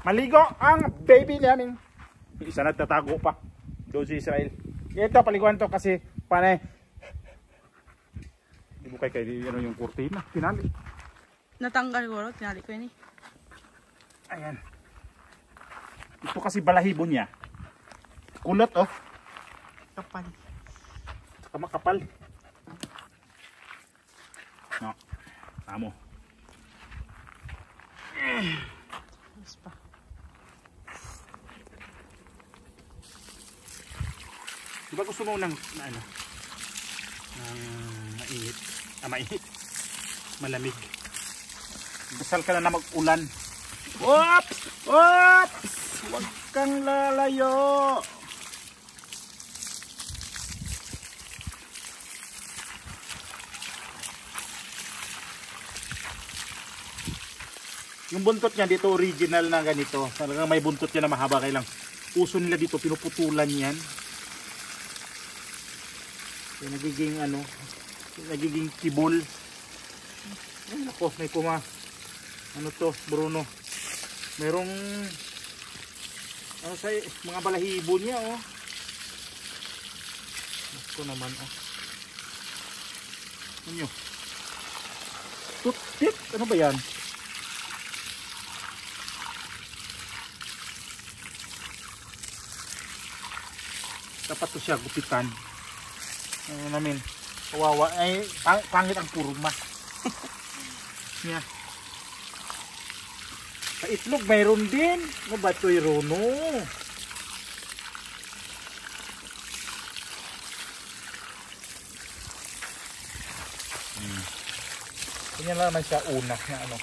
Maligo ang baby namin. Isa na tatago pa doon si Israel. Ito paliguan to kasi panay. Hindi mo kayo ano yung kurtina. Tinali. Natanggal ko, tinali ko yun eh. Ayan. Ito kasi balahibo niya. Kulot oh. Kapal. Saka makapal. No. Tamo. Mas pa. Diba gusto mo ng ano? Mainit. Mainit. Malamig. Dasal ka na mag-ulan. Oops! Oops! Huwag kang lalayo. Yung buntot niya dito original na ganito. Talagang may buntot niya na mahaba. Kailang puso nila dito pinuputulan yan. Yung nagiging ano, nagiging kibol. Ay nako, may ano to, Bruno. Merong ano sa mga balahibo niya oh. Ito naman oh. Ano? Toothpick? Ano ba yan? Dapat to siya gupitan. Ano namin? Kawawa. Ay, pangit ang kurma. Yeah. Sa itlog mayroon din. Ano ba ito yung Rono? Ganyan lang naman siya una na ano.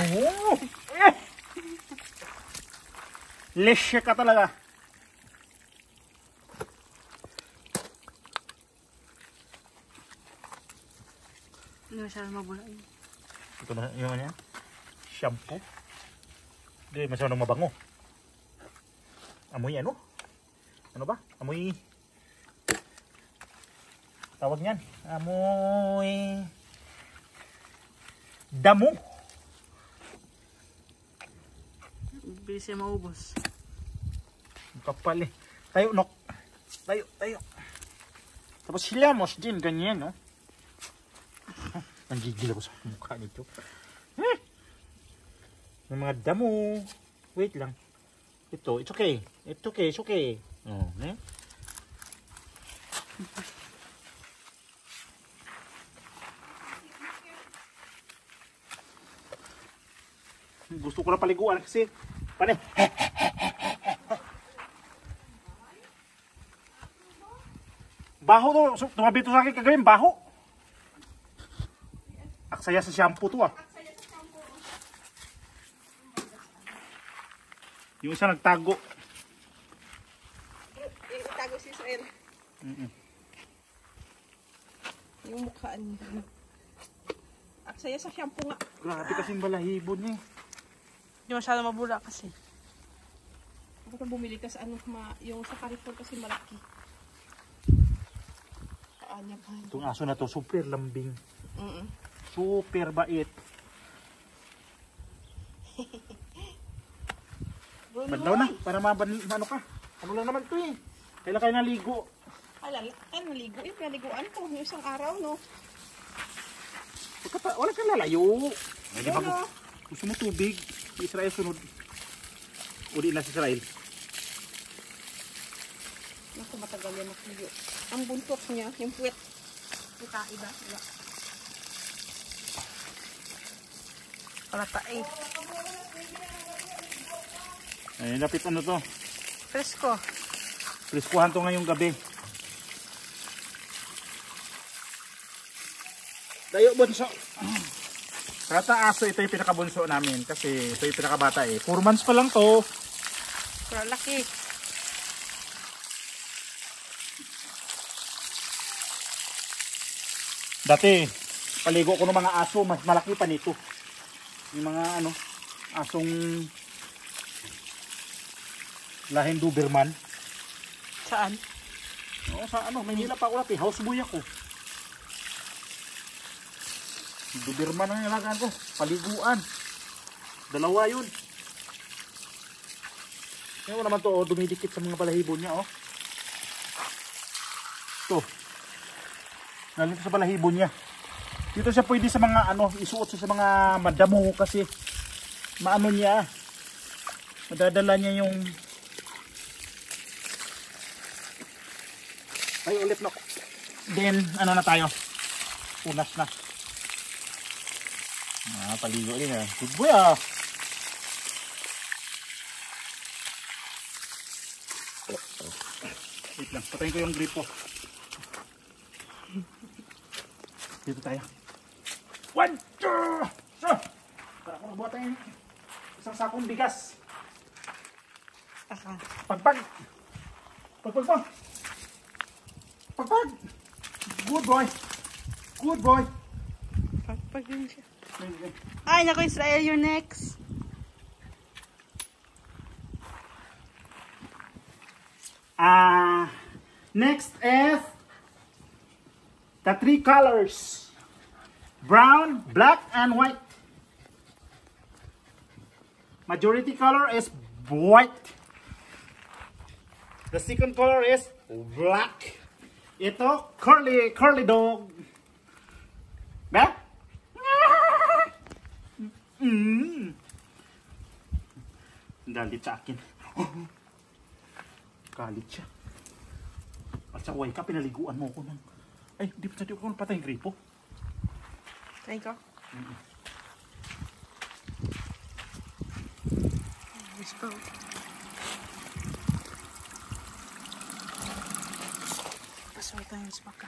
No! Lesya ka talaga. Hindi masyadong mabula yun. Ito na yung ano yan? Shampoo. Hindi masyadong mabango. Amoy ano? Ano ba? Amoy... Tawag niyan. Amoy... Damo. Bilis siya maubos. Kapal eh. Tayo, nok. Tayo, tayo. Tapos hilamos din, ganyan, no? Nanggigil ako sa mukha nito. May mga damo. Wait lang. Ito, it's okay. It's okay, it's okay. Oh, eh? Gusto ko na paliguan kasi panay. Baho to. Tumabi to sa akin kagawin. Baho. Aksaya sa shampoo to ah. Yung isa nagtago. Itago si Israel. Yung mukhaan niya. Aksaya sa shampoo nga. Grabe kasing balahibo niya. Hindi masyado mabula kasi. Ako nang bumili ka sa ano, yung sa Carrefour kasi malaki. Kaanya pa. Itong aso na to, super lambing. Mm. Super bait. Banlaw na, para ano ka. Ano lang naman to eh. Kailan kayo naligo? Alala, naligo. Yung pinaliguan ko, yung isang araw, no? Wala kang lalayo. Ay, di ba Ano? gusto mo tubig? Si Israel sunod. Uli na si Israel. Naku, matagal yan nakiyo. Ang buntot niya, yung puwet. Kita, iba. Palata eh. Ay, lapit ano to? Presko. Preskuhan to ngayong gabi. Dayo bunso. Kata aso, ito yung pinakabunso namin kasi ito yung pinakabata eh. 4 months pa lang to. Pero laki. Dati, paligo ko ng mga aso, mas malaki pa nito. Yung mga ano, asong lahing Doberman. Saan? Oo, sa ano, Maynila pa ako natin, houseboy ako. Doberman ang ilagaan ko, paliguan. 2 yun. Ngayon naman to, oh, dumidikit sa mga balahibo niya, oh. Ito. Nalito sa balahibo niya. Dito siya pwede sa mga ano, isuot siya sa mga madamo kasi maano niya. Madadala niya yung ay ulit na. Then ano na tayo? Punas na. Paligo din ah. Good boy ah. Wait lang, patayin ko yung gripo. Dito tayo. 1, 2, 3. Para ko magbuhat tayong isang sakong bigas. Aka. Pagpag. Pagpag pa. Pagpag. Good boy. Good boy. Pagpag din siya. Ay, naku Israel, you're next. Next is the 3 colors. Brown, black, and white. Majority color is white. The second color is black. Ito, curly dog. Ba? Dalit sa akin. Galit siya. At sa uway ka, pinaliguan mo ko ng... Ay, di pa ko patay yung gripo. Try ko. Let's go. Pasok tayo sa baka.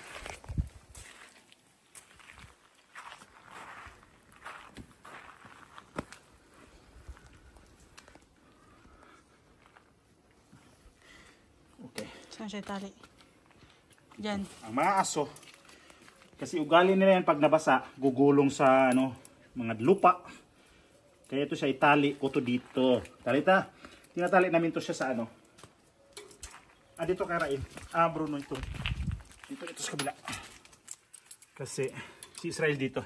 Okay. Saan siya tali? Diyan. Ang mga aso, kasi ugali nila yan pag nabasa, gugulong sa ano, mga lupa. Kaya ito siya itali ko to dito. Talita, tinatali namin to siya sa ano. Dito kay Rain. Bruno ito. Dito sa kabila. Kasi si Israel dito.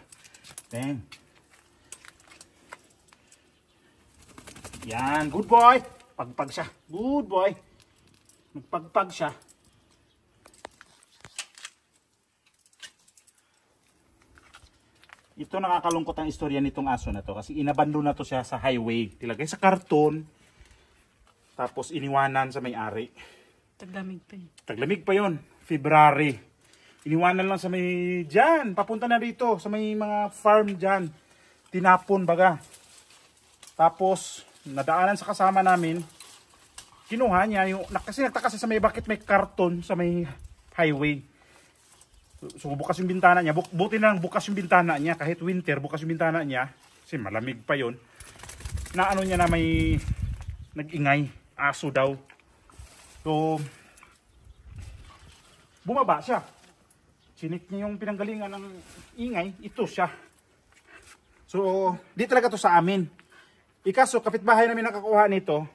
Then. Yan, good boy. Pagpag siya. Good boy. Magpagpag siya. Ito nakakalungkot ang istorya nitong aso na to kasi inabandon na to siya sa highway. Tilagay sa karton. Tapos iniwanan sa may-ari. Taglamig pa yun. Taglamig pa yun. February. Iniwanan lang sa may dyan. Papunta na dito sa may mga farm dyan. Tinapon baga. Tapos nadaanan sa kasama namin. Kinuha niya yung kasi nagtaka sa may bakit may karton sa may highway. So bukas yung bintana niya. Buti na lang bukas yung bintana niya. Kahit winter, bukas yung bintana niya. Kasi malamig pa yon. Na ano niya na may nag-ingay. Aso daw. So, bumaba siya. Sinik niya yung pinanggalingan ng ingay. Ito siya. So, di talaga to sa amin. Ikaso, kapitbahay namin nakakuha nito.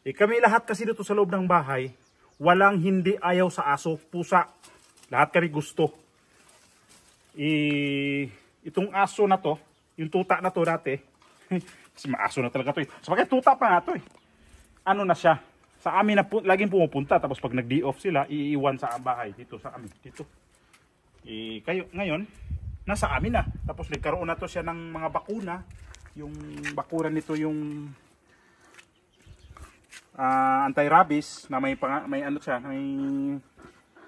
Kami lahat kasi dito sa loob ng bahay. Walang hindi ayaw sa aso. Pusa. Lahat kami gusto. Itong aso na to, yung tuta na to dati, kasi maaso na talaga to eh. So, tuta pa nga to eh. Ano na siya? Sa amin na laging pumupunta. Tapos pag nag-day off sila, iiwan sa bahay. Dito sa amin. Dito. Kayo, ngayon, nasa amin na. Tapos nagkaroon na to siya ng mga bakuna. Yung bakuna nito yung anti-rabies na may ano siya, may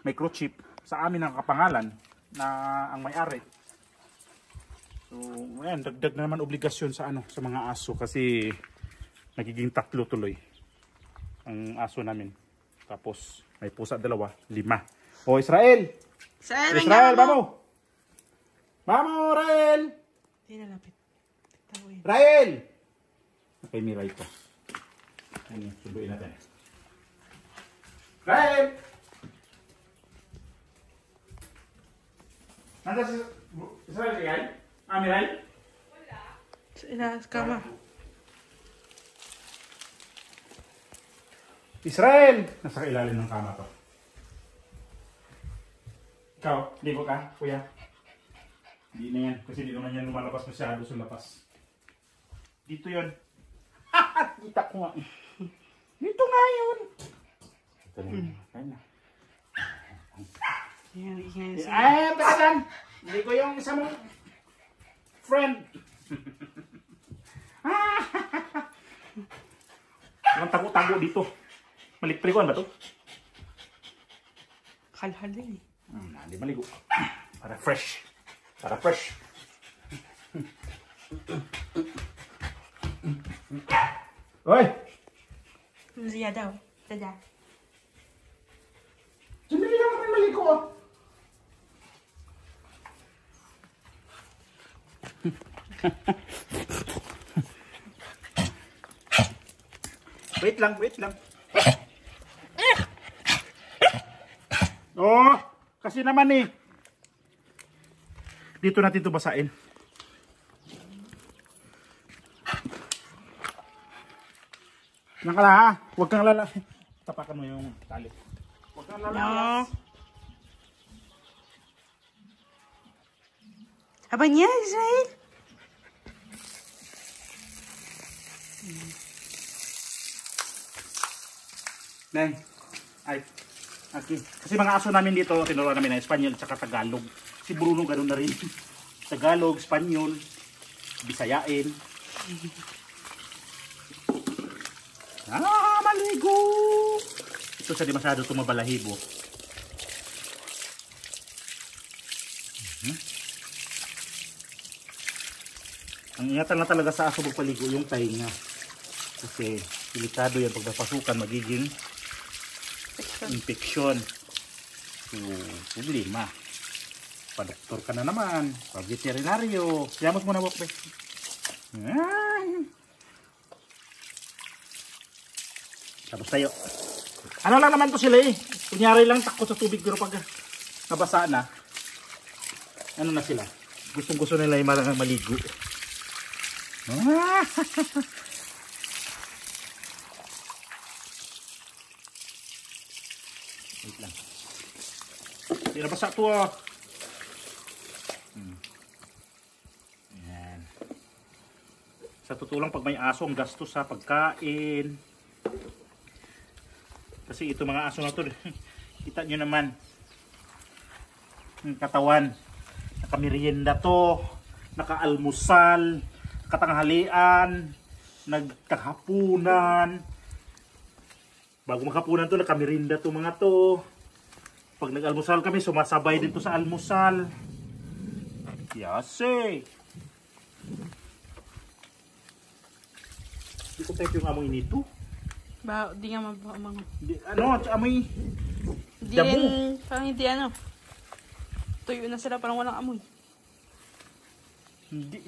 microchip. Sa amin ang kapangalan na ang may-ari. So, ayan, dagdag na naman obligasyon sa ano, sa mga aso kasi nagiging 3 tuloy ang aso namin. Tapos may pusa 2, 5. O Israel! Israel, vamos! Vamos, Rael! Hindi na lapit. Rael! Okay, may right pa. Ano, sunduin natin. Rael! Nanda si Israel kaya? Miray? Wala. Sa kama. Israel! Nasa ilalim ng kama to. Ikaw, ligo ka, kuya? Hindi na yan, kasi di naman yan lumalabas masyado sa lapas. Dito yun. Kita ko nga. Dito nga yun. Ito na. Ayan na. Ay, patagan. Hindi ko yung isa mong friend. Ang tago-tago dito. Malikprikuan ba to? Halhal din eh. Hindi maligo. Para fresh. Para fresh. Hoy! Ziya daw. Tada. Sandali lang ako maligo ah. Wait lang, wait lang. Oh, kasi naman eh. Dito natin ito basain. Yan ka na ha. Huwag kang lala. Tapakan mo yung tali. Huwag kang lala. No. Aba niya, Israel? Neng. Ay. Okay. Kasi mga aso namin dito, tinuruan namin na Espanyol at Tagalog. Si Bruno ganun na rin. Tagalog, Espanyol, Bisayain. Maligo! Ito sa di masyado tumabalahibo. Ang ingatan na talaga sa aso pagpaligo yung tainga. Kasi delikado yan pag napasukan magiging infection. So, problema. Pa-doktor ka na naman. Pa-veterinaryo. Siyamot mo na wak. Tapos tayo. Ano lang naman to sila eh. Kunyari lang takot sa tubig pero pag nabasa na, ano na sila? Gustong gusto nila yung marang maligo. Wait lang. Hindi nabasa to ah. Yan. Sa totoo lang pag may aso ang gastos sa pagkain. Kasi ito mga aso na to, kita nyo naman yung katawan, nakamerienda to, nakaalmusal, katanghalian, nagkahapunan, bago maghapunan to, nakamerienda to mga to. Pag nag-almusal kami, sumasabay din to sa almusal. Yase! Hindi ko type yung amoy nito. Ba, di nga mga... Ano, amoy Di damo. yan, parang hindi ano. Tuyo na sila, parang walang amoy. Hindi.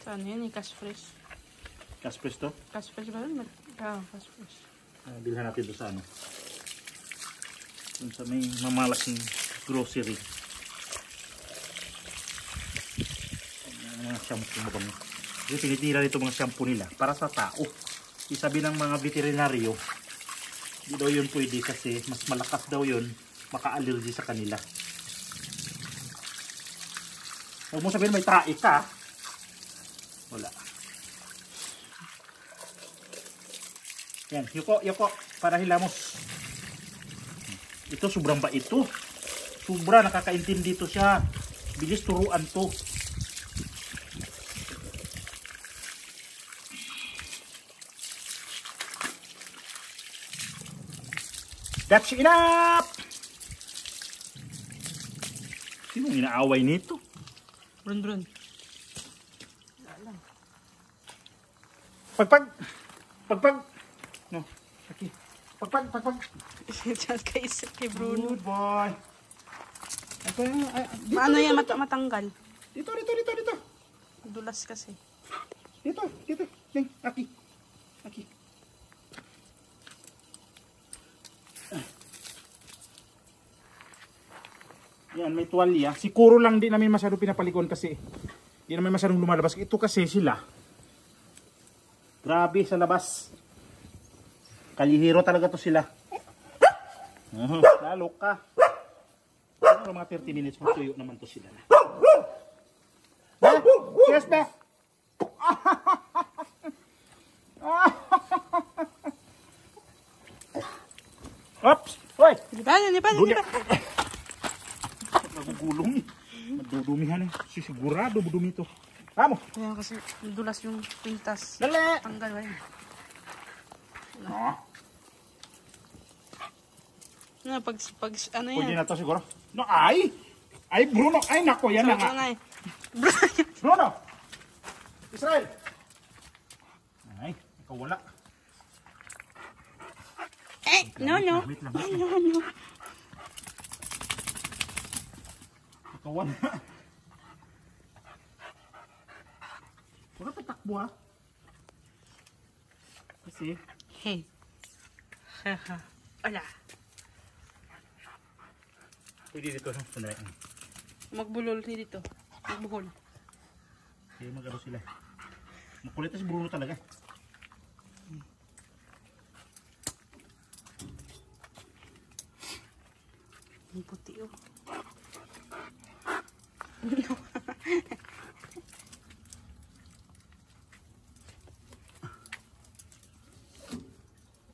Saan yan eh, cash fresh. Caspres to. Cash fresh ba yun? Cash fresh. Bilhan natin doon sa ano. Doon sa may mamalaking grocery. Mga shampoo mo bang. Kasi tinitira nito mga shampoo nila para sa tao. Isabi ng mga veterinaryo, hindi daw yun pwede kasi mas malakas daw yun, maka-allergy sa kanila. Huwag mo sabihin may trai ka. Wala. Yan, yuko, para hilamos. Ito, sobrang ba ito? Sobra, nakakaintindi dito siya. Bilis turuan to. That's enough! Sinong inaaway nito? Run. Pagpag! No, okay. Pagpag! Diyan kay Bruno. Good boy! Paano yan matanggal? Dito. Dulas kasi. Dito. Ning, aki. Yan, may tuwalya. Siguro lang di namin masyadong pinapaliguan kasi di namin masyadong lumalabas. Ito kasi sila. Grabe sa labas. Kalihiro talaga to sila. Lalo ka. Pero mga 30 minutes matuyo naman to sila. Yes, Beth. Oops! Hoy! Di ba? Nagugulong. Madudumihan eh. Sigurado budumi ito. Vamos! Ayan kasi dulas yung pintas. Dali! Tanggal ba yun? No. Pag ano Pwede yan? na to siguro. No, ay! Ay, Bruno! Ay, nako, yan na nga. Bruno! Israel! Ay, ikaw wala. No. Wait lang. No. Ikaw wala. Wala patakbo ha. Kasi, Hey. Haha. Ala. pwede dito. Sandali. Magbulol ni dito. Magbuhol. Hindi mag-ano sila. Makulit na si Bruno talaga. Ang puti oh.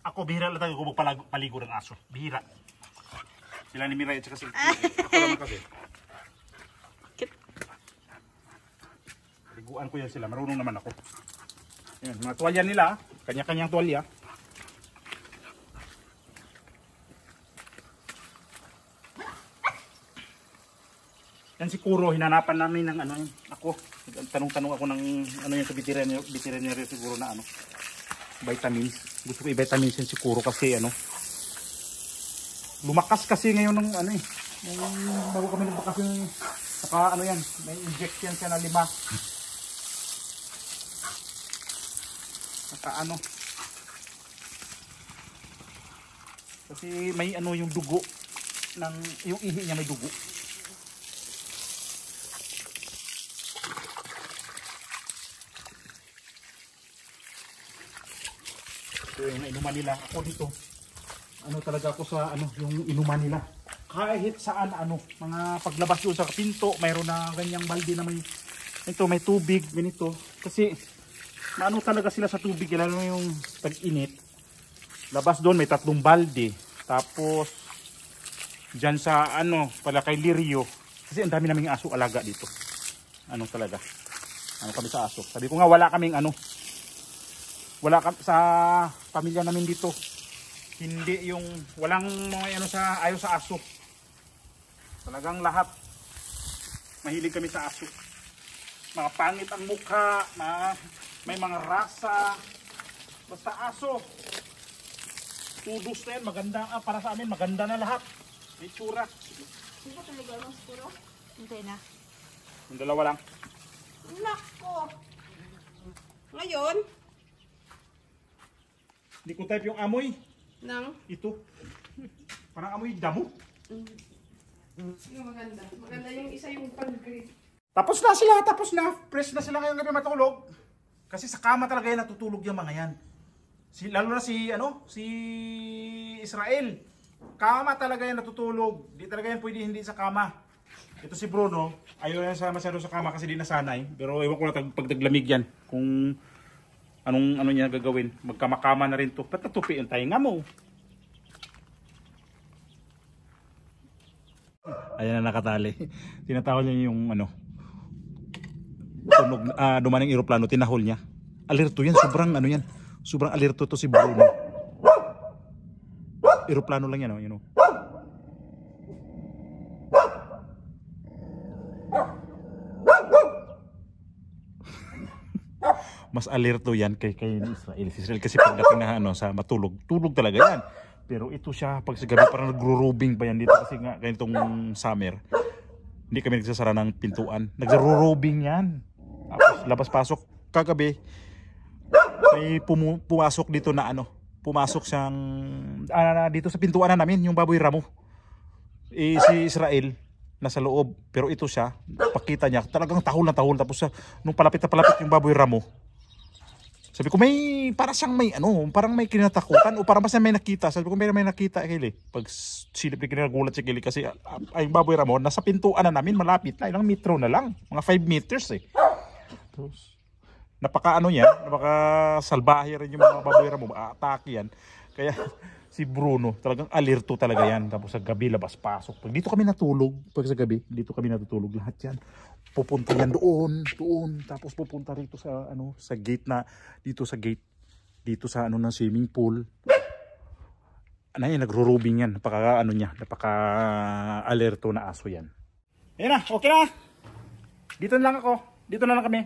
Ako, bihira lang tayo kung magpaligo ng aso. Bihira. Sila ni Mirai at saka si... Ako naman kasi. Paliguan ko yan sila. Marunong naman ako. Yan, mga tuwalya nila. Kanya-kanyang tuwalya. Yan si Kuro. Hinanapan namin ng ano yun. Ako. Tanong-tanong ako ng ano yun sa veterinary siguro na ano. Vitamins. Gusto ko i-vitamins yun si Kuro kasi ano. Lumakas kasi ngayon ng ano eh. Bago kami nagbakasyon, saka ano yan, may inject yan siya na 5. Saka ano. Kasi may ano yung dugo ng yung ihi niya may dugo. So yung inuman nila ako dito. Ano talaga ako sa ano yung inuman nila. Kahit saan ano, mga paglabas doon sa pinto, mayroon na ganyang balde na may ito may tubig ganito. Kasi maano talaga sila sa tubig lalo na yung tag-init. Labas doon may 3 balde. Tapos diyan sa ano, pala kay Lirio. Kasi ang dami naming aso alaga dito. Ano talaga? Ano kami sa aso. Sabi ko nga wala kaming ano. Wala sa pamilya namin dito. Hindi yung walang mga ano sa ayaw sa aso. Talagang lahat mahilig kami sa aso. Mga pangit ang mukha, may mga rasa. Basta aso. Tudos na yan, maganda para sa amin, maganda na lahat. May tsura. Hindi ko talaga mas puro. Hindi na. Yung dalawa lang. Nako. Ngayon, Hindi ko type yung amoy. nang Ito. Parang amoy damo. yung maganda. Maganda yung isa yung pag-grade. Tapos na sila, tapos na. Fresh na sila ngayong gabi matulog. Kasi sa kama talaga yan natutulog yung mga yan. Lalo na si Israel. Kama talaga yan natutulog. Di talaga yan pwede hindi sa kama. Ito si Bruno, ayaw na siya masyado sa kama kasi di nasanay. Pero ewan ko na pag naglamig yan. Kung anong niya gagawin. Magkamakama na rin to. Ba't natupi yung tainga mo? Ayan na nakatali. Tinatawag niya yung ano. Tunog, dumaning aeroplano, tinahol niya. Alerto yan, sobrang ano yan. Sobrang alerto to si Bruno. Aeroplano lang yan, you know. Mas alerto yan kay Israel. Si Israel kasi pagdating na ano, sa matulog, tulog talaga yan. Pero ito siya, pag sa gabi parang nagro-robing pa yan dito kasi nga ganitong summer. Hindi kami nagsasara ng pintuan. Nagro-robing yan. Tapos labas-pasok kagabi. May pumasok dito na ano. Pumasok siyang dito sa pintuan na namin, yung baboy ramo. Si Israel nasa loob. Pero ito siya, pakita niya, talagang tahol na tahol. Tapos nung palapit na palapit yung baboy ramo, sabi ko may para siyang may ano, parang may kinatakutan o parang basta may nakita. Sabi ko may nakita Kili. Pag silip ni kinagulat si Kili kasi ay baboy ramon nasa pintuan na namin malapit na ilang metro na lang, mga 5 meters eh. Tapos napaka ano yan, napaka salbahe rin yung mga baboy ramon, atake yan. Kaya Si Bruno, talagang alerto talaga yan. Tapos sa gabi, labas-pasok. Pag dito kami natulog, pag sa gabi, dito kami natutulog lahat yan. Pupunta yan doon. Tapos pupunta rito sa, ano, sa gate na, dito sa gate, dito sa, ano, ng swimming pool. Ano yan, nagro-rubing yan. Napaka-alerto na aso yan. Ayan na, okay na. Dito na lang ako. Dito na lang kami.